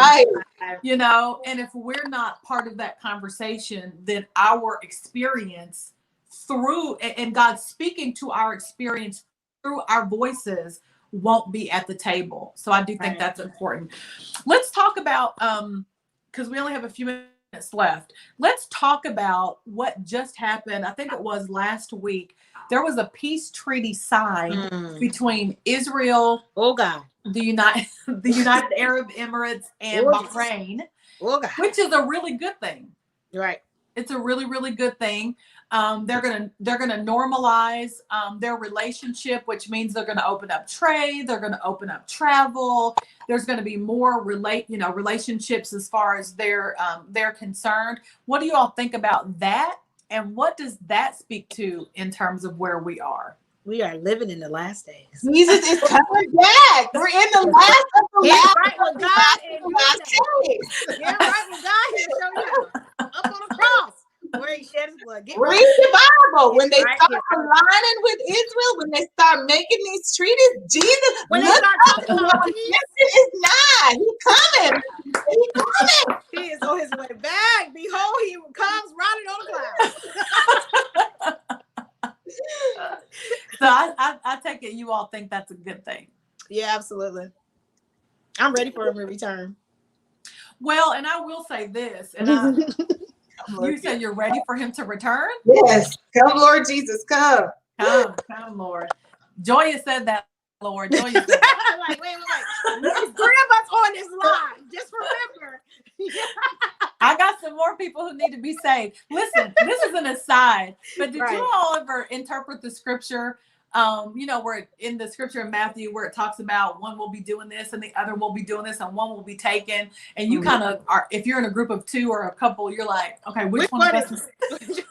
if we're not part of that conversation, then our experience and God speaking to our experience through our voices won't be at the table. So I do think that's important. Let's talk about, because we only have a few minutes left. Let's talk about what just happened. I think it was last week. There was a peace treaty signed between Israel, the United Arab Emirates, and Bahrain, which is a really good thing. Right. It's a really, really good thing. They're gonna normalize their relationship, which means they're gonna open up trade. They're gonna open up travel. There's gonna be more relationships as far as they're concerned. What do you all think about that? And what does that speak to in terms of where we are? We are living in the last days. Jesus is coming back. We're in the last of the last. Right with God and last days. Yeah, right with God. He'll show you up on the cross where he shed his blood. Read the Bible. When they start aligning with Israel, when they start making these treaties, Jesus, when they start talking about peace, is not. He's coming. He's coming. He is on his way back. Behold, he comes riding on the clouds. So I take it you all think that's a good thing. Yeah, absolutely. I'm ready for him to return. Well, and I will say this, and you said you're ready for him to return? Yes. Come, Lord Jesus, come. Come, Lord. Joya said that, Lord. Joya said that. Like, wait. There's 3 of us on this line. Just remember. I got some more people who need to be saved. Listen, this is an aside, but did you all ever interpret the scripture? Where in the scripture in Matthew, where it talks about one will be doing this and the other will be doing this and one will be taken. And you kind of are, if you're in a group of 2 or a couple, you're like, okay, which one is it? Which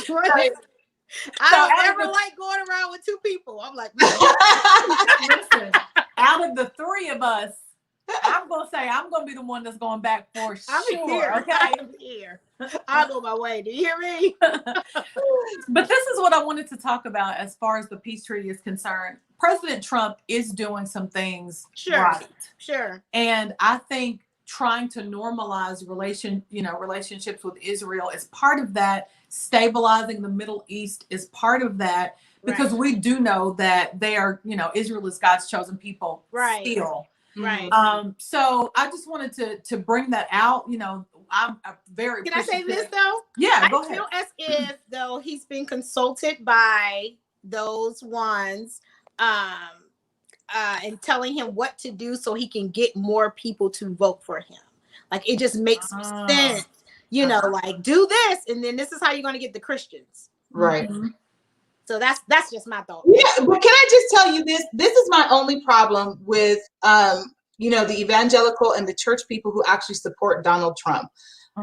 one is it? I don't ever like going around with 2 people. I'm like, listen, out of the 3 of us, I'm going to say I'm going to be the one that's going back for sure. Here. Okay. I'm here. I'll go my way. Do you hear me? But this is what I wanted to talk about as far as the peace treaty is concerned. President Trump is doing some things right. Sure. And I think trying to normalize relationships with Israel is part of that. Stabilizing the Middle East is part of that, because we do know that they are, Israel is God's chosen people still. Right. So I just wanted to bring that out. I'm very. Can I say this though? Yeah, go ahead. I feel as if though he's been consulted by those ones and telling him what to do so he can get more people to vote for him. Like it just makes sense, you know, like do this, and then this is how you're going to get the Christians. Right. So that's just my thought. Yeah, but can I just tell you this? This is my only problem with you know, the evangelical and the church people who actually support Donald Trump.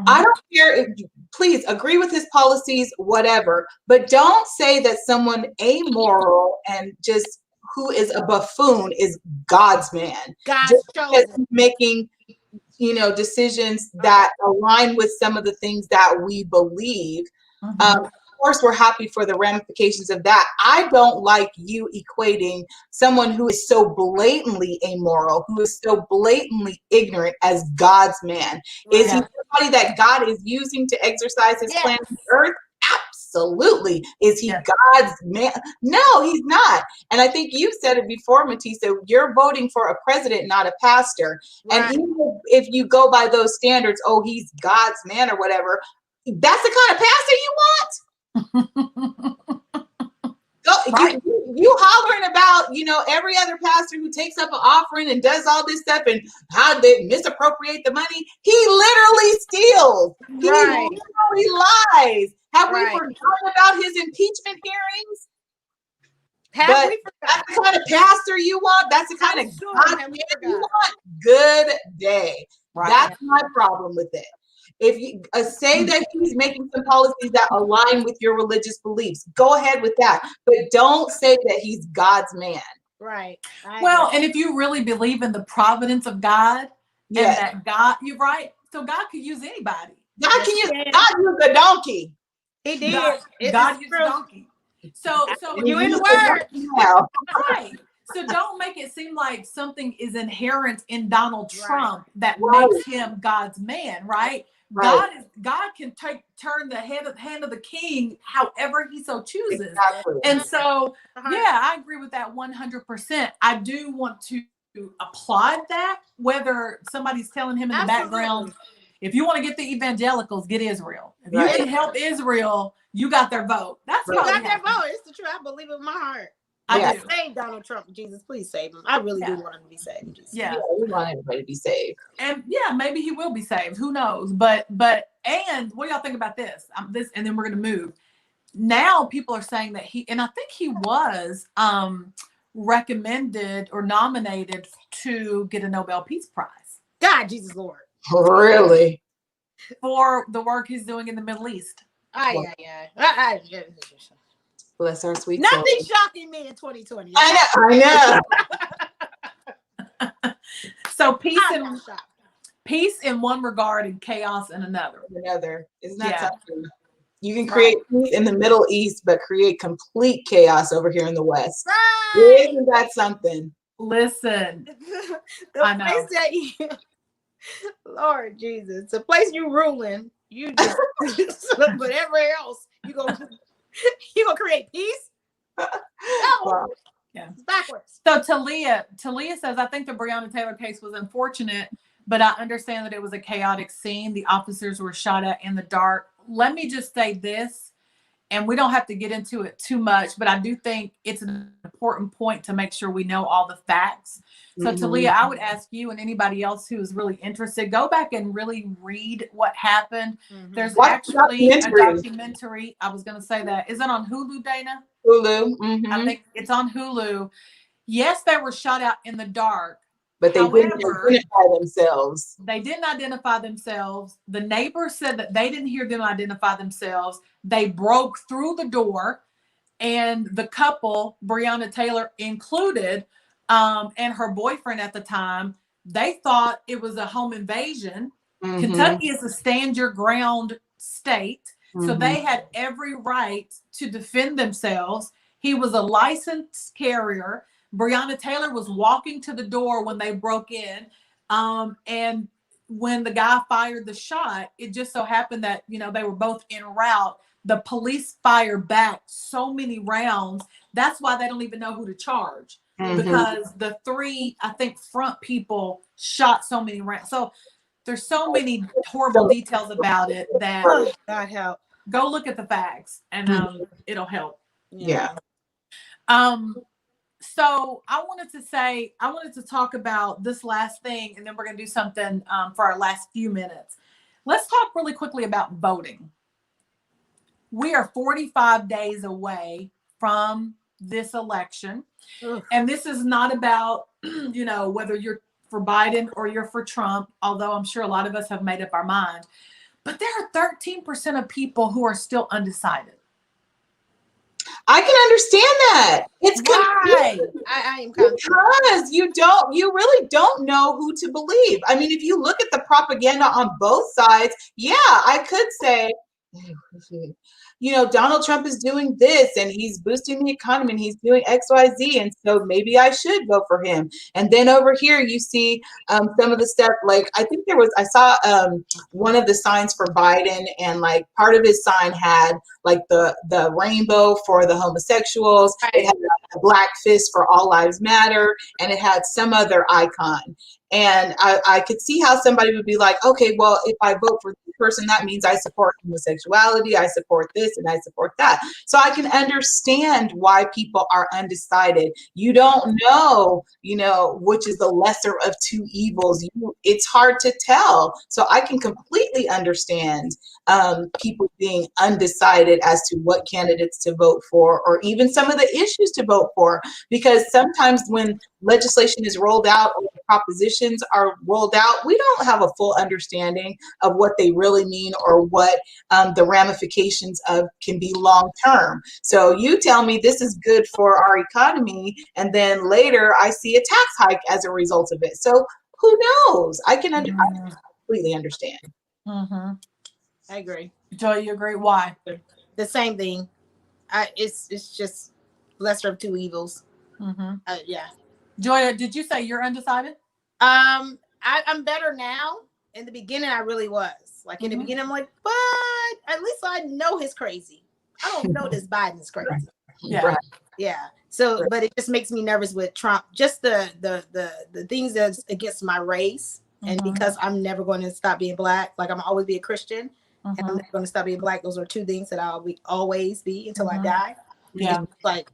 I don't care if you please agree with his policies, whatever, but don't say that someone amoral and just who is a buffoon is God's man. God's Just because chosen. he's making, you know, decisions that align with some of the things that we believe. Of course, we're happy for the ramifications of that. I don't like you equating someone who is so blatantly amoral, who is so blatantly ignorant as God's man. Is he somebody that God is using to exercise his plan on the earth? Absolutely. Is he God's man? No, he's not. And I think you said it before, Matisa, you're voting for a president, not a pastor. Right. And even if you go by those standards, oh, he's God's man or whatever, that's the kind of pastor you want? You hollering about, you know, every other pastor who takes up an offering and does all this stuff and how they misappropriate the money. He literally steals. He literally lies. Have we forgotten about his impeachment hearings? Have we forgotten? That's the kind of pastor you want. That's the kind of God you want. Good day. That's my problem with it. If you say that he's making some policies that align with your religious beliefs, go ahead with that. But don't say that he's God's man. Right. Well, and if you really believe in the providence of God, and that God, you're right. So God could use anybody. God used a donkey. He did. God used a donkey. So you in the word. Right. So don't make it seem like something is inherent in Donald Trump that makes him God's man, right? God can turn the hand of the king however he so chooses. Exactly. And so, I agree with that 100%. I do want to applaud that, whether somebody's telling him in the background, if you want to get the evangelicals, get Israel. If you can help Israel, you got their vote. That's you got their vote. It's the truth. I believe it with my heart. I do. Save Donald Trump. Jesus, please save him. I really do want him to be saved. Jesus. Yeah, we want everybody to be saved. And maybe he will be saved. Who knows? But and what do y'all think about this? And then we're gonna move. Now people are saying that and I think he was recommended or nominated to get a Nobel Peace Prize. God, Jesus Lord. Really? For the work he's doing in the Middle East. Bless our sweet Nothing shocking me in 2020. I know. So peace in one regard and chaos in another. Isn't that something? You can create peace in the Middle East, but create complete chaos over here in the West. Isn't that something? Listen, I know. Lord Jesus, the place you ruling, you just whatever else you gonna create peace. No. It's backwards. So Talia says, I think the Breonna Taylor case was unfortunate, but I understand that it was a chaotic scene. The officers were shot at in the dark. Let me just say this, and we don't have to get into it too much, but I do think it's an important point to make sure we know all the facts. So Talia, I would ask you and anybody else who is really interested, go back and really read what happened. There's actually a documentary. I was going to say that. Is it on Hulu, Dana? Hulu. I think it's on Hulu. Yes, they were shot out in the dark. But they didn't identify themselves. They didn't identify themselves. The neighbor said that they didn't hear them identify themselves. They broke through the door, and the couple, Breonna Taylor included, and her boyfriend at the time, they thought it was a home invasion. Kentucky is a stand your ground state. So they had every right to defend themselves. He was a licensed carrier. Breonna Taylor was walking to the door when they broke in. And when the guy fired the shot, it just so happened that, they were both en route. The police fired back so many rounds. That's why they don't even know who to charge. Because the three, I think, front people shot so many rounds. So there's so many horrible details about it that God help. Go look at the facts and it'll help. Yeah. So I wanted to talk about this last thing, and then we're going to do something for our last few minutes. Let's talk really quickly about voting. We are 45 days away from this election. Ugh. And this is not about, whether you're for Biden or you're for Trump, although I'm sure a lot of us have made up our mind. But there are 13% of people who are still undecided. I can understand that. It's Why? confusing. I am confused. Because you really don't know who to believe. I mean, if you look at the propaganda on both sides, yeah, I could say, Donald Trump is doing this and he's boosting the economy and he's doing X, Y, Z. And so maybe I should vote for him. And then over here, you see some of the stuff, like I saw one of the signs for Biden, and like part of his sign had like the rainbow for the homosexuals. Right. It had a black fist for All Lives Matter, and it had some other icon. And I could see how somebody would be like, okay, well, if I vote for this person, that means I support homosexuality, I support this, and I support that. So I can understand why people are undecided. You don't know, which is the lesser of two evils. It's hard to tell. So I can completely understand people being undecided as to what candidates to vote for, or even some of the issues to vote for, because sometimes when legislation is rolled out or propositions are rolled out, we don't have a full understanding of what they really mean or what the ramifications of can be long term. So you tell me this is good for our economy, and then later I see a tax hike as a result of it. So who knows? I completely understand. Mm-hmm. I agree. Joy, you agree? Why? The same thing. It's just lesser of two evils. Mm-hmm. Yeah. Joy, did you say you're undecided? I'm better now. In the beginning, I really was. Like in the beginning, I'm like, but at least I know he's crazy. I don't know this Biden's crazy. Yeah. Right. Yeah. So, but it just makes me nervous with Trump. Just the things that's against my race, and because I'm never going to stop being black. Like I'm always be a Christian, and I'm never going to stop being black. Those are two things that I'll always be until I die. Yeah. It's like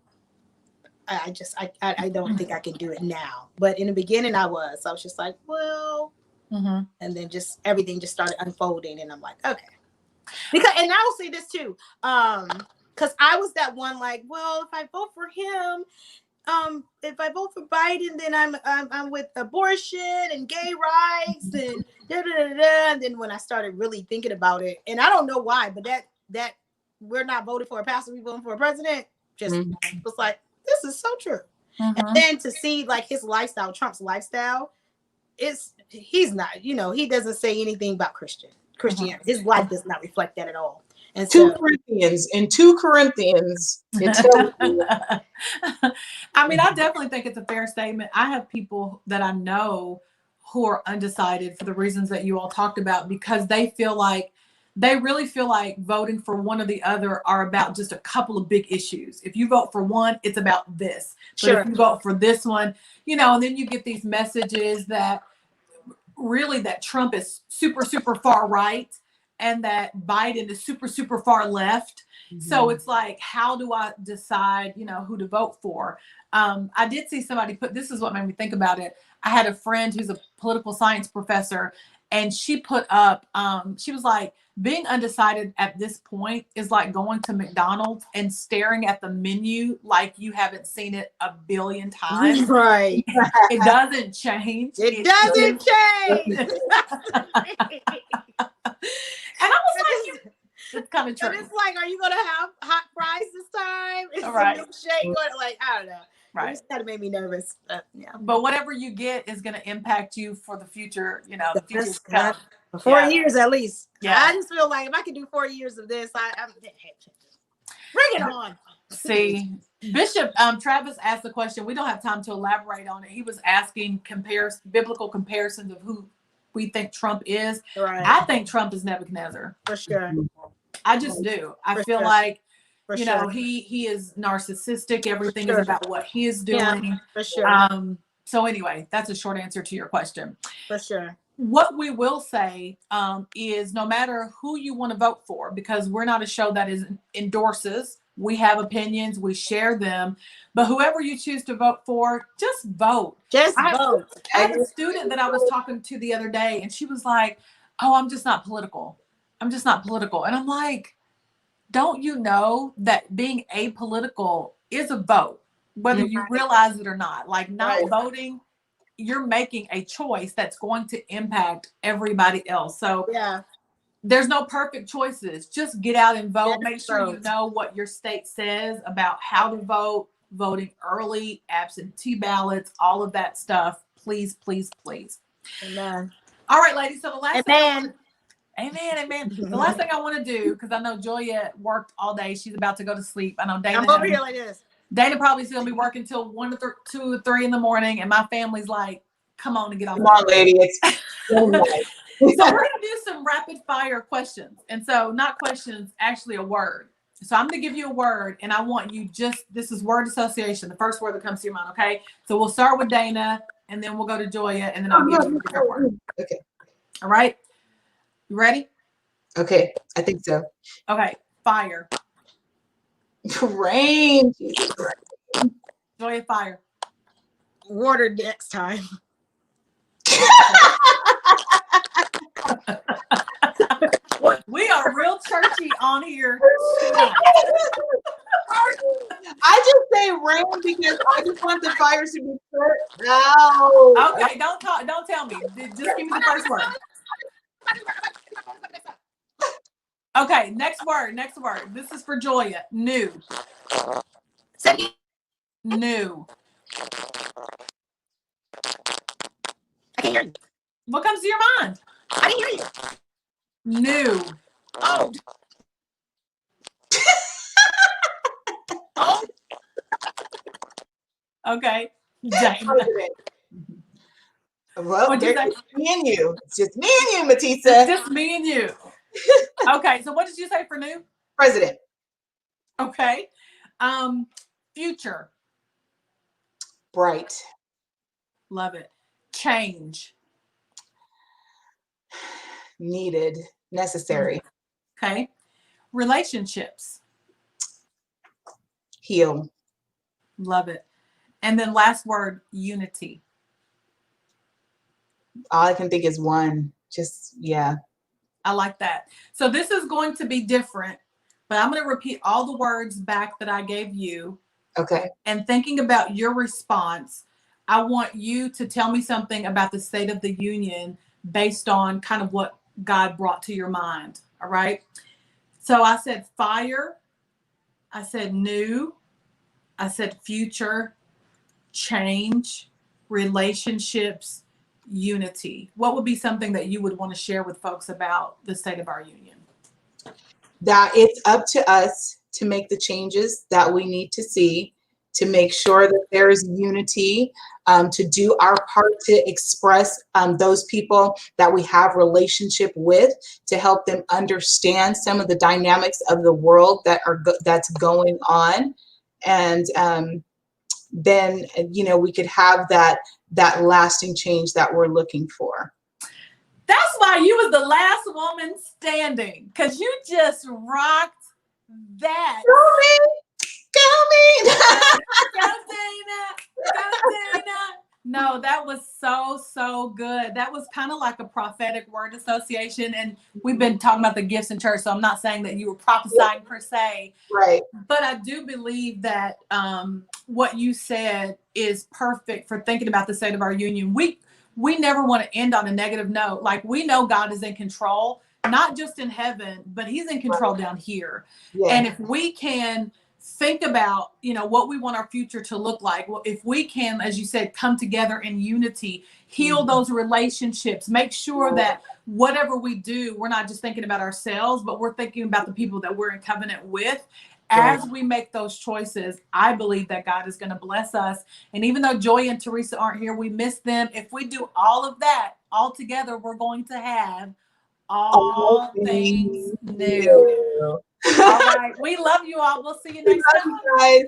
I don't think I can do it now. But in the beginning, I was just like, well, and then just everything just started unfolding, and I'm like, okay. And I will say this too, because I was that one like, well, if I vote for him, if I vote for Biden, then I'm with abortion and gay rights and da da da da. And then when I started really thinking about it, and I don't know why, but that we're not voting for a pastor, we voting for a president, just was like, this is so true. And then to see like his lifestyle, Trump's lifestyle, he's not, he doesn't say anything about Christianity. His life does not reflect that at all. And in 2 Corinthians, it tells you. I mean, I definitely think it's a fair statement. I have people that I know who are undecided for the reasons that you all talked about, because they really feel like voting for one or the other are about just a couple of big issues. If you vote for one, it's about this. But if you vote for this one, and then you get these messages that really that Trump is super, super far right and that Biden is super, super far left. So it's like, how do I decide, who to vote for? I did see somebody this is what made me think about it. I had a friend who's a political science professor, and she put up, she was like, being undecided at this point is like going to McDonald's and staring at the menu like you haven't seen it a billion times. Right. It doesn't change. It doesn't change. And I was like, it's kind of true. And it's like, are you going to have hot fries this time? Is the Right. milkshake going to, like, I don't know. Right. It's kind of made me nervous. Yeah. But whatever you get is going to impact you for the future, the future to come. For 4 years at least. Yeah. I just feel like if I could do 4 years of this, I'm bring it on. See, Bishop Travis asked the question. We don't have time to elaborate on it. He was asking biblical comparisons of who we think Trump is. Right. I think Trump is Nebuchadnezzar. For sure. I just do. I feel like, he is narcissistic. Everything is about what he is doing. Yeah, for sure. So anyway, that's a short answer to your question. For sure. What we will say is no matter who you want to vote for, because we're not a show that endorses We have opinions, we share them, but whoever you choose to vote for, just vote. Just vote. I had a student that I was talking to the other day, and she was like, "Oh, I'm just not political. I'm just not political." And I'm like, don't you know that being apolitical is a vote, whether you realize it or not? Like, not voting, you're making a choice that's going to impact everybody else. So Yeah. there's no perfect choices. Just get out and vote. Just Make sure you know what your state says about how to vote, voting early, absentee ballots, all of that stuff. Please, please, please. Amen. All right, ladies. So the last Amen. Amen. The last thing I want to do, because I know Joya worked all day. She's about to go to sleep. I know Dana. I'm over here like this. Dana probably is going to be working till 1 to 2 or 3 in the morning, and my family's like, "Come on and get on." Come on, lady. It's so nice. So we're going to do some rapid fire questions, and so not questions, actually a word. So I'm going to give you a word, and I want you this is word association. The first word that comes to your mind. Okay. So we'll start with Dana, and then we'll go to Joya, and then I'll give you a different word. Okay. All right. You ready? Okay, I think so. Okay, fire. Rain. Joya, fire. Water next time. We are real churchy on here. I just say rain because I just want the fires to be put out. Okay, don't tell me. Just give me the first word. Okay, next word. This is for Joya. New. New. I can't hear you. What comes to your mind? I didn't hear you. New. Old. Old. Okay. Dana. Well, What'd you say? it's me and you. It's just me and you, Matisa. It's just me and you. Okay, so what did you say for new? President. Okay. Future. Bright. Love it. Change. Needed. Necessary. Okay. Relationships. Heal. Love it. And then last word, unity. All I can think is one. Just, yeah. I like that. So this is going to be different, but I'm going to repeat all the words back that I gave you. Okay. And thinking about your response, I want you to tell me something about the State of the Union based on kind of what God brought to your mind. All right. So I said fire. I said new. I said future, change, relationships, unity. What would be something that you would want to share with folks about the state of our union? That it's up to us to make the changes that we need to see, to make sure that there is unity, to do our part to express those people that we have relationship with, to help them understand some of the dynamics of the world that's going on. And then, we could have that lasting change that we're looking for. That's why you was the last woman standing, because you just rocked that. Go me. Go Dana. Go Dana. No, that was so good. That was kind of like a prophetic word association. And we've been talking about the gifts in church, so I'm not saying that you were prophesying per se. Right. But I do believe that what you said is perfect for thinking about the state of our union. We never want to end on a negative note. Like, we know God is in control, not just in heaven, but he's in control down here. Yeah. And if we can think about, what we want our future to look like, well, if we can, as you said, come together in unity, heal those relationships, make sure that whatever we do, we're not just thinking about ourselves, but we're thinking about the people that we're in covenant with. As we make those choices, I believe that God is going to bless us. And even though Joy and Teresa aren't here, we miss them. If we do all of that all together, we're going to have all things new. All right. We love you all. We'll see you next time. Guys.